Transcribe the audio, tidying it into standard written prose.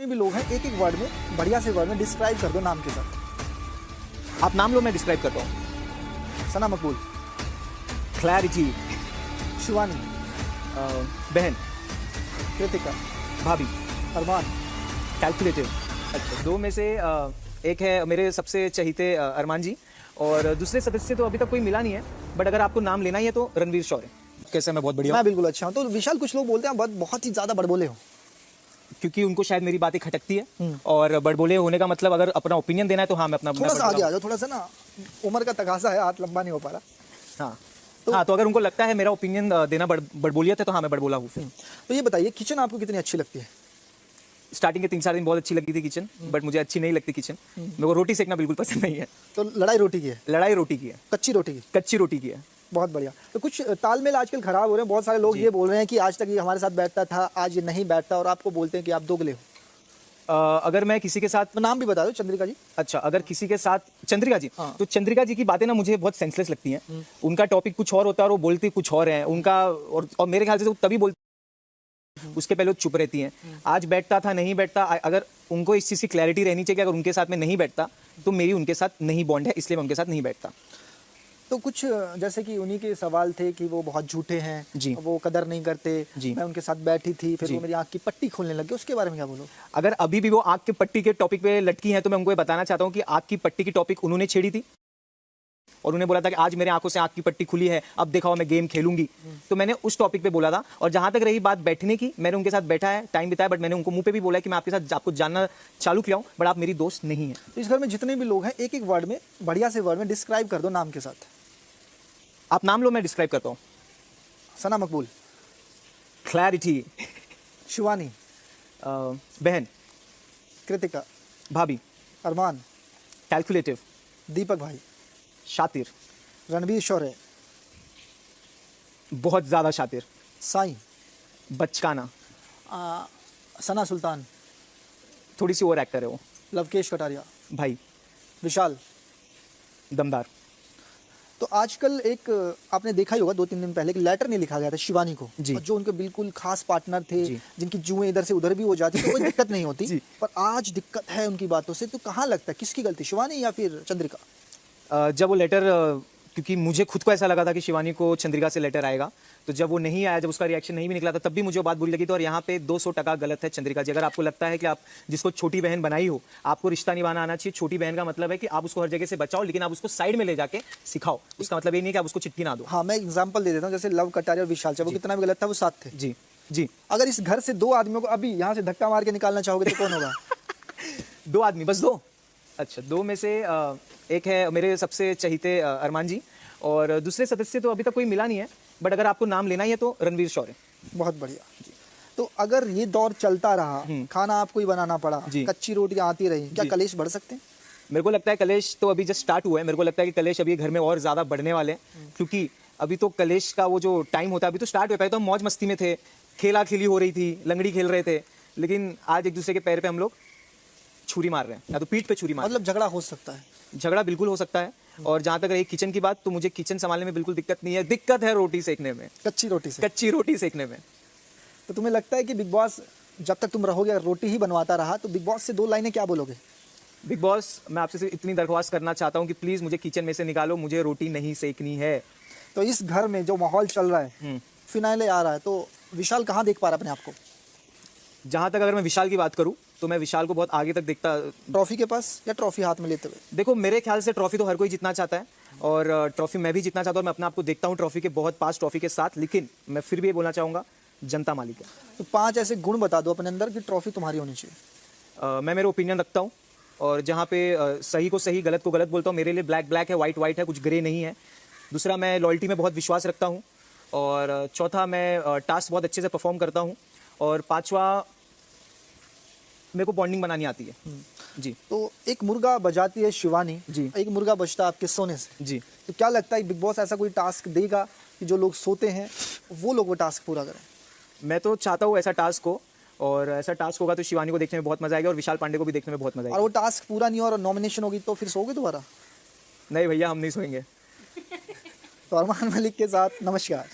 जितने भी लोग हैं एक एक वर्ड में बढ़िया से वर्ड में डिस्क्राइब कर दो नाम के साथ। आप नाम लो, मैं डिस्क्राइब करता हूँ। सना मकबूल, क्लैरिटी, शिवानी, बहन, कृतिका, भाभी, अरमान। कैलकुलेटिव। अच्छा, दो में से एक है मेरे सबसे चहीते अरमान जी, और दूसरे सदस्य तो अभी तक कोई मिला नहीं है, बट अगर आपको नाम लेना ही है तो रणवीर शौर्य। कैसे? मैं बहुत बढ़िया मैं हूँ। बिल्कुल अच्छा हूँ। तो विशाल, कुछ लोग बोलते हैं बहुत ही ज्यादा बड़बोले हो। क्योंकि उनको शायद मेरी बातें खटकती है, और बड़बोले होने का मतलब अगर अपना ओपिनियन देना है तो हाँ, मैं अपना थोड़ा सा आगे बड़बोला आ जाओ, थोड़ा सा ना उम्र का तकाजा है, हाथ लंबा नहीं हो पा रहा। हूँ। हाँ, तो अगर उनको लगता है मेरा ओपिनियन देना बड़बोलियत है तो हाँ, मैं बड़बोला हूँ। तो ये बताइए, किचन आपको कितनी अच्छी लगती है? स्टार्टिंग के 3-4 दिन बहुत अच्छी लगती थी किचन, बट मुझे अच्छी नहीं लगती किचन। मेरे को रोटी सेकना बिल्कुल पसंद नहीं है। तो लड़ाई रोटी की है, लड़ाई रोटी की है, कच्ची रोटी की। कच्ची रोटी की है। बहुत बढ़िया। तो कुछ तालमेल आजकल खराब हो रहे हैं, बहुत सारे लोग ये बोल रहे हैं कि आज तक ये हमारे साथ बैठता था, आज ये नहीं बैठता, और आपको बोलते हैं कि आप दोगले हो। अगर मैं किसी के साथ, तो नाम भी बता दो, चंद्रिका जी। अच्छा, अगर किसी के साथ चंद्रिका जी, हाँ। तो चंद्रिका जी की बातें ना मुझे बहुत सेंसलेस लगती हैं। उनका टॉपिक कुछ और होता है और वो बोलती कुछ और है उनका, और मेरे ख्याल से वो तभी बोलती, उसके पहले वो चुप रहती हैं। आज बैठता था, नहीं बैठता, अगर उनको इस चीज़ की क्लैरिटी रहनी चाहिए कि अगर उनके साथ में नहीं बैठता तो मेरी उनके साथ नहीं बॉन्ड है, इसलिए मैं उनके साथ नहीं बैठता। तो कुछ जैसे कि उन्हीं के सवाल थे कि वो बहुत झूठे हैं जी। वो कदर नहीं करते जी। मैं उनके साथ बैठी थी, फिर जी। वो मेरी आंख की पट्टी खोलने लगे, उसके बारे में क्या बोलो? अगर अभी भी वो आग की पट्टी के टॉपिक पे लटकी हैं तो मैं उनको ये बताना चाहता हूँ कि आग की पट्टी की टॉपिक उन्होंने छेड़ी थी, और उन्हें बोला था कि आज मेरे आंखों से आग की पट्टी खुली है, अब देखा मैं गेम खेलूंगी। तो मैंने उस टॉपिक पे बोला था। और जहां तक रही बात बैठने की, मैंने उनके साथ बैठा है, टाइम बिताया, बट मैंने उनको मुंह पे भी बोला है कि मैं आपके साथ आपको जानना चालू किया हूं, बट आप मेरी दोस्त नहीं है। तो इस घर में जितने भी लोग हैं एक एक वर्ड में बढ़िया से वर्ड में डिस्क्राइब कर दो नाम के साथ। आप नाम लो, मैं डिस्क्राइब करता हूँ। सना मकबूल, क्लैरिटी, शिवानी, बहन, कृतिका, भाभी, अरमान, कैलकुलेटिव, दीपक भाई, शातिर, रणवीर शौर्य, बहुत ज्यादा शातिर, साईं, बचकाना, सना सुल्तान, थोड़ी सी और एक्टर है वो, लवकेश कटारिया, भाई, विशाल। दमदार। तो आजकल एक आपने देखा ही होगा 2-3 दिन पहले कि लेटर नहीं लिखा गया था शिवानी को, जी। और जो उनके बिल्कुल खास पार्टनर थे, जी। जिनकी जुएं इधर से उधर भी हो जाती तो कोई दिक्कत नहीं होती। जी। पर आज दिक्कत है उनकी बातों से। तो कहाँ लगता है किसकी गलती, शिवानी या फिर चंद्रिका? जब वो लेटर, क्योंकि मुझे खुद को ऐसा लगा था कि शिवानी को चंद्रिका से लेटर आएगा, तो जब वो नहीं आया, जब उसका रिएक्शन नहीं भी निकला था, तब भी मुझे वो बात बुरी लगी। तो और यहाँ पे 200% गलत है चंद्रिका जी। अगर आपको लगता है कि आप जिसको छोटी बहन बनाई हो, आपको रिश्ता निभाना आना चाहिए। छोटी बहन का मतलब है कि आप उसको हर जगह से बचाओ, लेकिन आप उसको साइड में ले जाके सिखाओ। उसका मतलब ये नहीं कि आप उसको चिट्ठी ना दो। हाँ, मैं एग्जाम्पल दे देता हूँ। जैसे लव कटारिया और विशाल, चाहे वो कितना भी गलत था, वो साथ थे। जी जी। अगर इस घर से 2 आदमियों को अभी यहाँ से धक्का मार के निकालना चाहोगे तो कौन होगा? 2 आदमी, बस 2? अच्छा, 2 में से एक है मेरे सबसे चहीते अरमान जी, और दूसरे सदस्य तो अभी तक कोई मिला नहीं है, बट अगर आपको नाम लेना ही है तो रणवीर शौर्य। बहुत बढ़िया। तो अगर ये दौर चलता रहा, खाना आपको ही बनाना पड़ा, कच्ची रोटियां आती रही, क्या कलेश बढ़ सकते हैं? मेरे को लगता है कलेश तो अभी जस्ट स्टार्ट हुआ है। मेरे को लगता है कि कलेश अभी घर में और ज़्यादा बढ़ने वाले हैं, क्योंकि अभी तो कलेश का वो जो टाइम होता है अभी तो स्टार्ट हो पाया। तो हम मौज मस्ती में थे, खेला खेली हो रही थी, लंगड़ी खेल रहे थे, लेकिन आज एक दूसरे के पैर पे हम लोग छुरी मार रहे हैं, या तो पीठ पे छुरी मार रहे मतलब झगड़ा हो सकता है? हैं। झगड़ा बिल्कुल हो सकता है। और जहाँ तक रही किचन की बात, तो मुझे किचन संभालने में बिल्कुल दिक्कत नहीं है। दिक्कत है रोटी सेकने में, कच्ची रोटी से। कच्ची रोटी सेकने में। तो तुम्हें लगता है कि बिग बॉस जब तक तुम रहोगे, अगर रोटी ही बनवाता रहा, तो बिग बॉस से 2 लाइनें क्या बोलोगे? बिग बॉस, मैं आपसे सिर्फ इतनी दरख्वास्त करना चाहता हूँ कि प्लीज़ मुझे किचन में से निकालो, मुझे रोटी नहीं सेकनी है। तो इस घर में जो माहौल चल रहा है, फिनाले आ रहा है, तो विशाल कहाँ देख पा रहा है अपने आप को? जहाँ तक अगर मैं विशाल की बात करूँ तो मैं विशाल को बहुत आगे तक देखता। ट्रॉफी के पास या ट्रॉफी हाथ में लेते हुए? देखो, मेरे ख्याल से ट्रॉफी तो हर कोई जीतना चाहता है, और ट्रॉफी मैं भी जीतना चाहता हूँ। मैं अपने आप को देखता हूँ ट्रॉफी के बहुत पास, ट्रॉफी के साथ। लेकिन मैं फिर भी ये बोलना चाहूँगा, जनता मालिक है। तो 5 ऐसे गुण बता दो अपने अंदर कि ट्रॉफी तुम्हारी होनी चाहिए। मैं मेरे ओपिनियन रखता हूँ, और जहाँ पे सही को सही, गलत को गलत बोलता हूँ। मेरे लिए ब्लैक ब्लैक है, वाइट वाइट है, कुछ ग्रे नहीं है। दूसरा, मैं लॉयल्टी में बहुत विश्वास रखता हूँ। और चौथा, मैं टास्क बहुत अच्छे से परफॉर्म करता हूँ। और 5वां, मेरे को बॉन्डिंग बनानी आती है। जी तो एक मुर्गा बजाती है शिवानी जी, एक मुर्गा बजता है आपके सोने से जी। तो क्या लगता है बिग बॉस ऐसा कोई टास्क देगा कि जो लोग सोते हैं वो लोग वो टास्क पूरा करें? मैं तो चाहता हूँ ऐसा टास्क हो, और ऐसा टास्क होगा तो शिवानी को देखने में बहुत मजा आएगा, और विशाल पांडे को भी देखने में बहुत मजा और आएगा। वो टास्क पूरा नहीं हो और नॉमिनेशन होगी तो फिर सोगे दोबारा? नहीं भैया, हम नहीं सोएंगे। तो अरमान मलिक के साथ नमस्कार।